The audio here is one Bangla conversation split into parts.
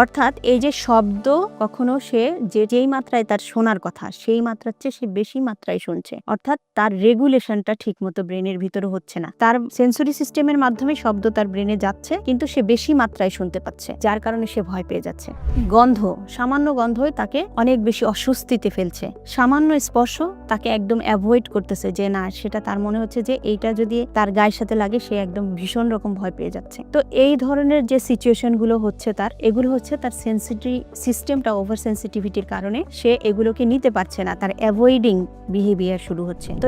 অর্থাৎ এই যে শব্দ কখনো সে যেই মাত্রায় তার শোনার কথা সেই মাত্রার চেয়ে সে বেশি মাত্রায় শুনছে, অর্থাৎ তার রেগুলেশনটা ঠিক মতো ব্রেনের ভিতরে হচ্ছে না। তার সেন্সরি সিস্টেমের মাধ্যমে শব্দ তার ব্রেনে যাচ্ছে কিন্তু সে বেশি মাত্রায় শুনতে পাচ্ছে, যার কারণে সে ভয় পেয়ে যাচ্ছে। গন্ধ, সামান্য গন্ধই তাকে অনেক বেশি অস্বস্তিতে ফেলছে। সামান্য স্পর্শ তাকে একদম অ্যাভয়েড করতেছে, যে না, সেটা তার মনে হচ্ছে যে এইটা যদি তার গায়ের সাথে লাগে সে একদম ভীষণ রকম ভয় পেয়ে যাচ্ছে। তো এই ধরনের যে সিচুয়েশন গুলো হচ্ছে এগুলো হচ্ছে তার সেন্সিটিভ সিস্টেমটা ওভার সেন্সিটিভিটির কারণে সে এগুলোকে নিতে পারছে না, তার অ্যাভয়েডিং বিহেভিয়ার শুরু হচ্ছে। তো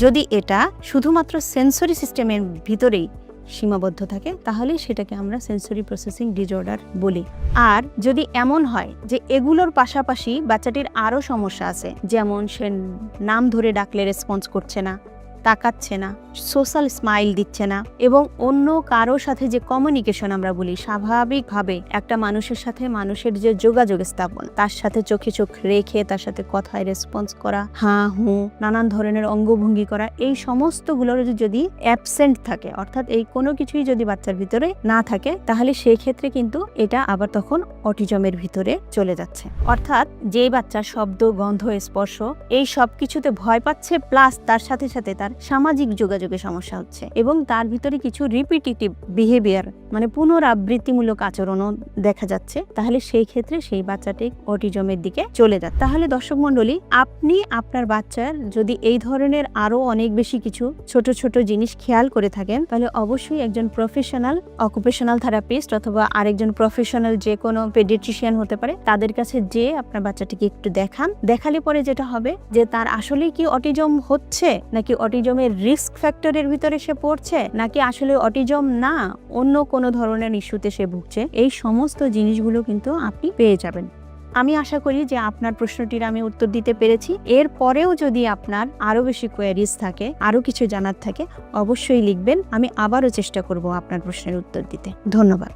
যদি এটা শুধুমাত্র সেন্সরি সিস্টেমের ভিতরেই সীমাবদ্ধ থাকে তাহলে সেটাকে আমরা সেন্সরি প্রসেসিং ডিসঅর্ডার বলি। আর যদি এমন হয় যে এগুলোর পাশাপাশি বাচ্চাটির আরও সমস্যা আছে, যেমন সে নাম ধরে ডাকলে রেসপন্স করছে না, তাকাচ্ছে না, সোশ্যাল স্মাইল দিচ্ছে না, এবং অন্য কারো সাথে যে কমিউনিকেশন আমরা বলি, স্বাভাবিকভাবে একটা মানুষের সাথে মানুষের যে যোগাযোগ স্থাপন, তার সাথে চোখে চোখ রেখে তার সাথে কথায় রেসপন্স করা, হাঁ হু, নানান ধরনের অঙ্গভঙ্গি করা, এই সমস্তগুলোর যদি অ্যাবসেন্ট থাকে, অর্থাৎ এই কোনো কিছুই যদি বাচ্চার ভিতরে না থাকে, তাহলে সেই ক্ষেত্রে কিন্তু এটা আবার তখন অটিজমের ভিতরে চলে যাচ্ছে। অর্থাৎ যেই বাচ্চা শব্দ, গন্ধ, স্পর্শ এই সব কিছুতে ভয় পাচ্ছে, প্লাস তার সাথে সাথে তার সামাজিক যোগাযোগে সমস্যা হচ্ছে এবং তার ভিতরে কিছু রিপিটিটিভ বিহেভিয়ার মানে পুনরাবৃত্তিমূলক আচরণও দেখা যাচ্ছে, তাহলে সেই ক্ষেত্রে সেই বাচ্চাটি অটিজমের দিকে চলে যায়। তাহলে দর্শক মণ্ডলী, আপনি আপনার বাচ্চার যদি এই ধরনের আরো অনেক বেশি কিছু ছোট ছোট জিনিস খেয়াল করে থাকেন, তাহলে অবশ্যই একজন প্রফেশনাল অকুপেশনাল থেরাপিস্ট অথবা আরেকজন প্রফেশনাল যে কোনো পেডিয়াট্রিশিয়ান হতে পারে, তাদের কাছে যে আপনার বাচ্চাটিকে একটু দেখান। দেখালে পরে যেটা হবে যে তার আসলে কি অটিজম হচ্ছে, নাকি অটিজমের রিস্ক ফ্যাক্টরের ভিতরে সে পড়ছে, নাকি আসলে অটিজম না, অন্য কোনো ধরনের ইস্যুতে সে ভুগছে, এই সমস্ত জিনিসগুলো কিন্তু আপনি পেয়ে যাবেন। আমি আশা করি যে আপনার প্রশ্নটির আমি উত্তর দিতে পেরেছি। এর পরেও যদি আপনার আরো বেশি কোয়েরিজ থাকে, আরো কিছু জানার থাকে, অবশ্যই লিখবেন। আমি আবারও চেষ্টা করব আপনার প্রশ্নের উত্তর দিতে। ধন্যবাদ।